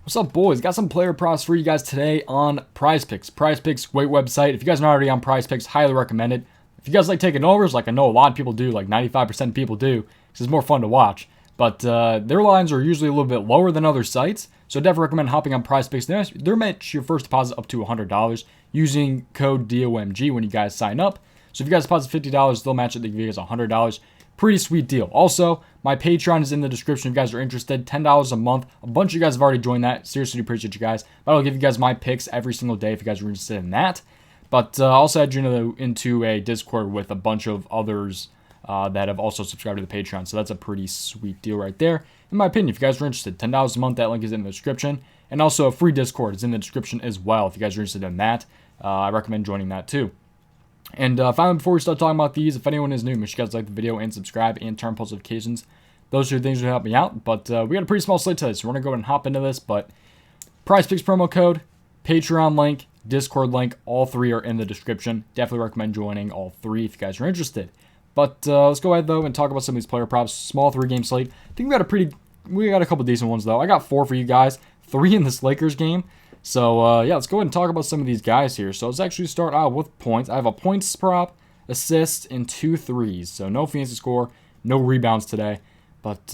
What's up, boys? Got some player props for you guys today on prizepicks. Prizepicks, great website. If you guys are not already on prizepicks, highly recommend it. If you guys like taking overs, like I know a lot of people do, like 95% of people do, because it's more fun to watch. But their lines are usually a little bit lower than other sites, so I definitely recommend hopping on prizepicks. They're match your first deposit up to $100 using code DOMG when you guys sign up. So if you guys deposit $50, they'll match it. They give you guys $100. Pretty sweet deal. Also, my Patreon is in the description if you guys are interested. $10 a month. A bunch of you guys have already joined that. Seriously appreciate you guys. But I'll give you guys my picks every single day if you guys are interested in that. But also add you into a Discord with a bunch of others that have also subscribed to the Patreon. So that's a pretty sweet deal right there. In my opinion, if you guys are interested, $10 a month, that link is in the description. And also a free Discord is in the description as well if you guys are interested in that. I recommend joining that too. And finally, before we start talking about these, if anyone is new, make sure you guys like the video and subscribe and turn post notifications. Those are things that help me out. But we got a pretty small slate today, so we're going to go ahead and hop into this. But PrizePicks promo code, Patreon link, Discord link, all three are in the description. Definitely recommend joining all three if you guys are interested. But let's go ahead, though, and talk about some of these player props. Small three-game slate. I think we got a couple decent ones, though. I got 4 for you guys. 3 in this Lakers game. So, yeah, let's go ahead and talk about some of these guys here. So, let's actually start out with points. I have a points prop, assist, and 2 threes. So, no fancy score, no rebounds today. But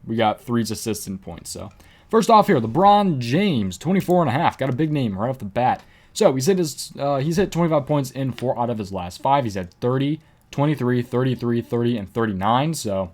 we got 3s, assists, and points. So, first off here, LeBron James, 24.5. Got a big name right off the bat. So, he's hit 25 points in 4 out of his last 5. He's had 30, 23, 33, 30, and 39. So,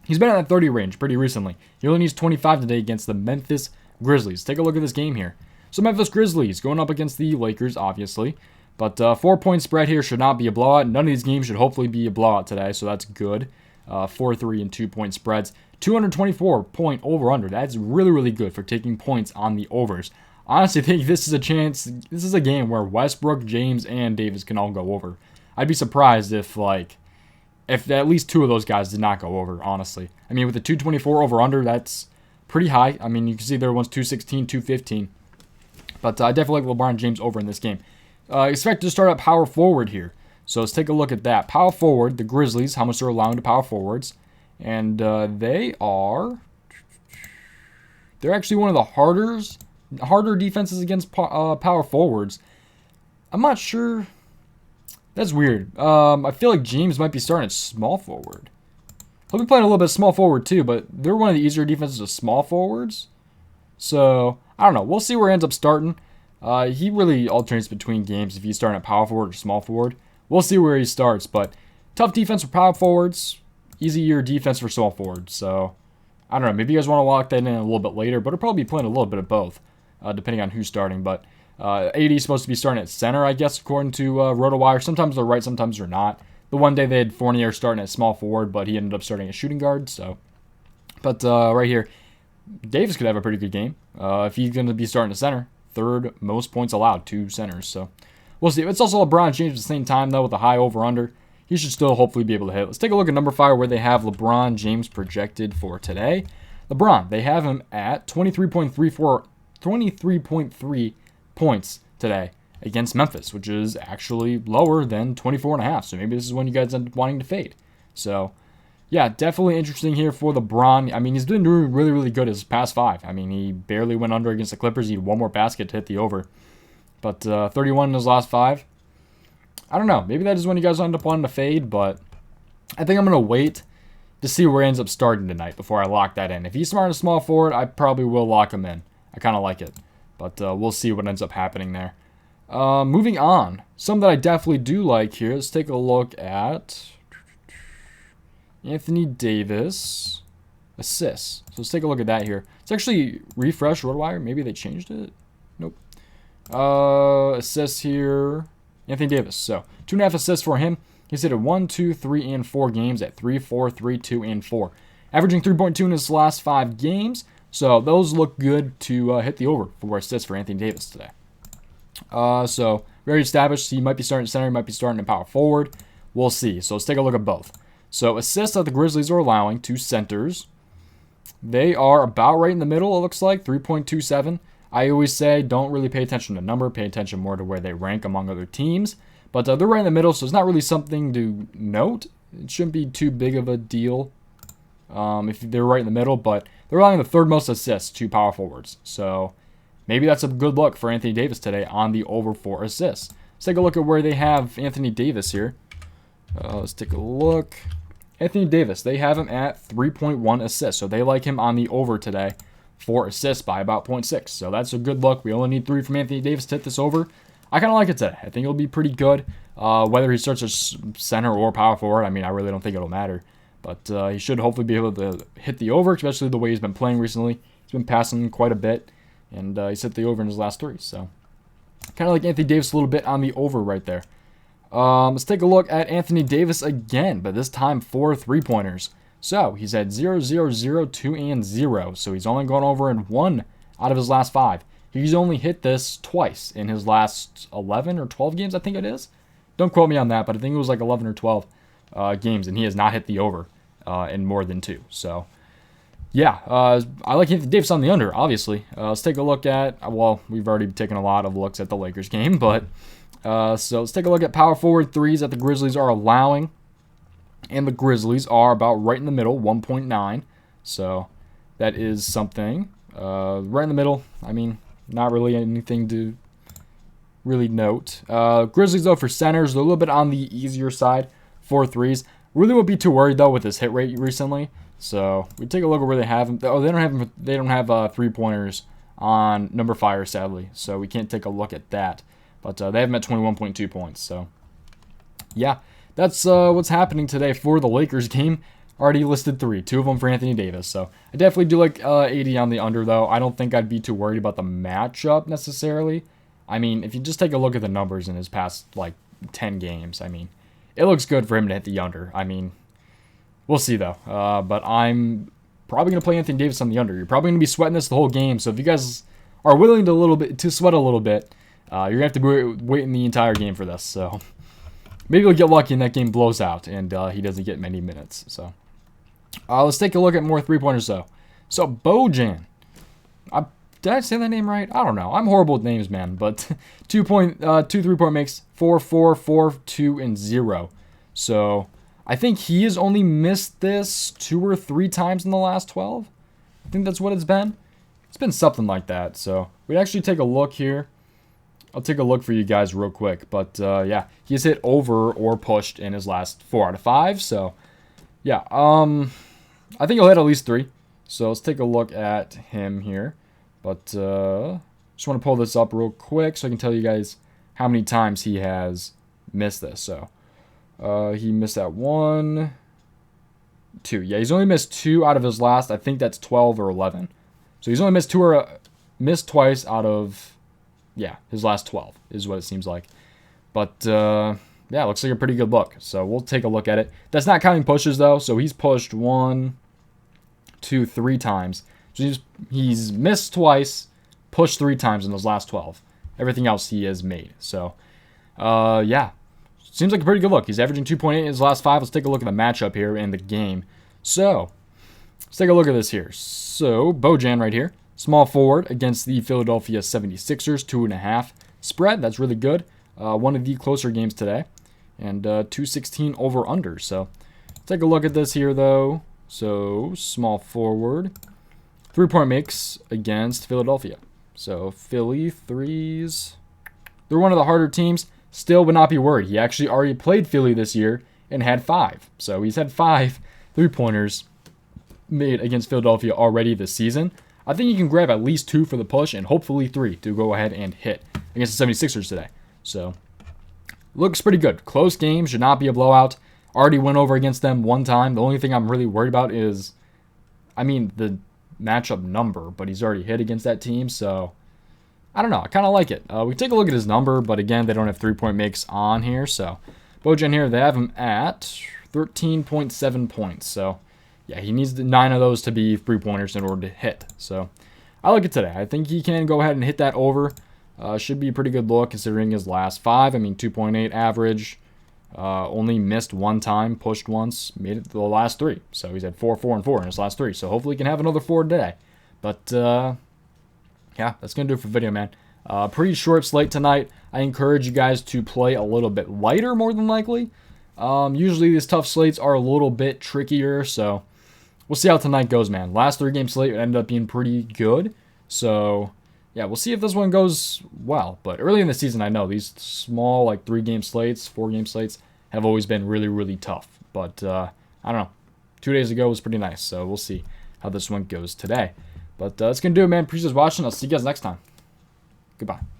he's been in that 30 range pretty recently. He only needs 25 today against the Memphis Grizzlies. Take a look at this game here. So Memphis Grizzlies going up against the Lakers, obviously. But 4-point spread here should not be a blowout. None of these games should hopefully be a blowout today, so that's good. 4, 3, and 2-point spreads. 224-point over-under. That's really, really good for taking points on the overs. I honestly think this is a game where Westbrook, James, and Davis can all go over. I'd be surprised if at least 2 of those guys did not go over, honestly. I mean, with the 224 over-under, that's pretty high. I mean, you can see there one's 216, 215. But I definitely like LeBron James over in this game. Expect to start at power forward here. So let's take a look at that. Power forward, the Grizzlies, how much they're allowing to power forwards. And they're actually one of the harder defenses against power forwards. I'm not sure. That's weird. I feel like James might be starting at small forward. He'll be playing a little bit small forward too, but they're one of the easier defenses of small forwards. So, I don't know. We'll see where he ends up starting. He really alternates between games if he's starting at power forward or small forward. We'll see where he starts, but tough defense for power forwards, easier defense for small forwards. So, I don't know. Maybe you guys want to lock that in a little bit later, but he'll probably be playing a little bit of both, depending on who's starting. But AD is supposed to be starting at center, I guess, according to RotoWire. Sometimes they're right, sometimes they're not. The one day they had Fournier starting at small forward, but he ended up starting at shooting guard. So, but right here, Davis could have a pretty good game if he's going to be starting at center. 3rd most points allowed to centers. So we'll see. It's also LeBron James at the same time, though, with a high over-under. He should still hopefully be able to hit. Let's take a look at number 5 where they have LeBron James projected for today. LeBron, they have him at 23.3 points today against Memphis, which is actually lower than 24.5. So maybe this is when you guys end up wanting to fade. So, yeah, definitely interesting here for LeBron. I mean, he's been doing really, really good his past 5. I mean, he barely went under against the Clippers. He had 1 more basket to hit the over. But 31 in his last 5. I don't know. Maybe that is when you guys end up wanting to fade, but I think I'm going to wait to see where he ends up starting tonight before I lock that in. If he's smart and small forward, I probably will lock him in. I kind of like it. But we'll see what ends up happening there. Moving on. Some that I definitely do like here. Let's take a look at Anthony Davis assists. So let's take a look at that here. It's actually refresh RotoWire. Maybe they changed it. Nope. Assists here. Anthony Davis. So 2.5 assists for him. He's hit it 1, 2, 3, and 4 games at 3, 4, 3, 2, and 4. Averaging 3.2 in his last 5 games. So those look good to hit the over for assists for Anthony Davis today. So very established. He might be starting at center. He might be starting at power forward. We'll see. So let's take a look at both. So assists that the Grizzlies are allowing to centers. They are about right in the middle, it looks like, 3.27. I always say don't really pay attention to number. Pay attention more to where they rank among other teams. But they're right in the middle, so it's not really something to note. It shouldn't be too big of a deal if they're right in the middle. But they're allowing the third most assists to power forwards. So maybe that's a good look for Anthony Davis today on the over 4 assists. Let's take a look at where they have Anthony Davis here. Let's take a look. Anthony Davis, they have him at 3.1 assists. So they like him on the over today for assists by about 0.6. So that's a good look. We only need 3 from Anthony Davis to hit this over. I kind of like it today. I think it'll be pretty good. Whether he starts as center or power forward, I mean, I really don't think it'll matter. But he should hopefully be able to hit the over, especially the way he's been playing recently. He's been passing quite a bit, and he's hit the over in his last 3. So kind of like Anthony Davis a little bit on the over right there. Let's take a look at Anthony Davis again, but this time for 3-pointers. So he's at 0, 0, 0, 2, and 0. So he's only gone over in 1 out of his last 5. He's only hit this twice in his last 11 or 12 games, I think it is. Don't quote me on that, but I think it was like 11 or 12 games, and he has not hit the over in more than 2. So, yeah, I like Anthony Davis on the under, obviously. Let's take a look at, well, we've already taken a lot of looks at the Lakers game, but so let's take a look at power forward threes that the Grizzlies are allowing. And the Grizzlies are about right in the middle, 1.9. So that is something. Right in the middle, I mean, not really anything to really note. Grizzlies, though, for centers, they're a little bit on the easier side for threes. Really won't be too worried, though, with his hit rate recently. So we take a look at where they have him. Oh, they don't have 3-pointers on number fire, sadly. So we can't take a look at that. But they have him at 21.2 points. So, yeah, that's what's happening today for the Lakers game. Already listed 3, 2 of them for Anthony Davis. So I definitely do like 80 on the under, though. I don't think I'd be too worried about the matchup necessarily. I mean, if you just take a look at the numbers in his past, like, 10 games, I mean, it looks good for him to hit the under. I mean, we'll see, though. But I'm probably going to play Anthony Davis on the under. You're probably going to be sweating this the whole game. So if you guys are willing to sweat a little bit, you're going to have to be waiting the entire game for this. So maybe we'll get lucky and that game blows out and he doesn't get many minutes. So let's take a look at more 3-pointers, though. So Bojan. Did I say that name right? I don't know. I'm horrible with names, man. But 2 3-point makes 4, 4, 4, 2, and 0. So I think he has only missed this 2 or 3 times in the last 12. I think that's what it's been. It's been something like that. So we'd actually take a look here. I'll take a look for you guys real quick. But, yeah, he's hit over or pushed in his last 4 out of 5. So, yeah, I think he'll hit at least 3. So let's take a look at him here. But just want to pull this up real quick so I can tell you guys how many times he has missed this. So he missed that 1, 2. Yeah, he's only missed 2 out of his last, I think that's 12 or 11. So he's only missed twice out of, yeah, his last 12 is what it seems like. But, yeah, looks like a pretty good look. So we'll take a look at it. That's not counting pushes, though. So he's pushed 1, 2, 3 times. So he's missed twice, pushed 3 times in those last 12. Everything else he has made. So, yeah. Seems like a pretty good look. He's averaging 2.8 in his last 5. Let's take a look at the matchup here in the game. So, let's take a look at this here. So, Bojan right here. Small forward against the Philadelphia 76ers. 2.5 spread. That's really good. One of the closer games today. And 216 over under. So, take a look at this here, though. So, small forward. 3-point makes against Philadelphia. So, Philly, threes. They're one of the harder teams. Still would not be worried. He actually already played Philly this year and had 5. So, he's had 5 3-pointers made against Philadelphia already this season. I think he can grab at least 2 for the push and hopefully 3 to go ahead and hit against the 76ers today. So, looks pretty good. Close game. Should not be a blowout. Already went over against them 1 time. The only thing I'm really worried about is, I mean, the matchup number, but he's already hit against that team, so I don't know. I kind of like it. We take a look at his number, but again, they don't have 3-point makes on here, so Bojan here, they have him at 13.7 points, so yeah, he needs 9 of those to be 3-pointers in order to hit, so I like it today. I think he can go ahead and hit that over. Should be a pretty good look considering his last 5. I mean, 2.8 average. Only missed 1 time, pushed once, made it the last 3. So he's had 4, 4, and 4 in his last 3. So hopefully he can have another 4 today. But, yeah, that's going to do it for the video, man. Pretty short slate tonight. I encourage you guys to play a little bit lighter, more than likely. Usually these tough slates are a little bit trickier, so we'll see how tonight goes, man. Last 3-game slate ended up being pretty good. So, yeah, we'll see if this one goes well. But early in the season, I know these small, like, 3-game slates, 4-game slates have always been really, really tough. But, I don't know. 2 days ago was pretty nice. So, we'll see how this one goes today. But that's going to do it, man. Appreciate you guys watching. I'll see you guys next time. Goodbye.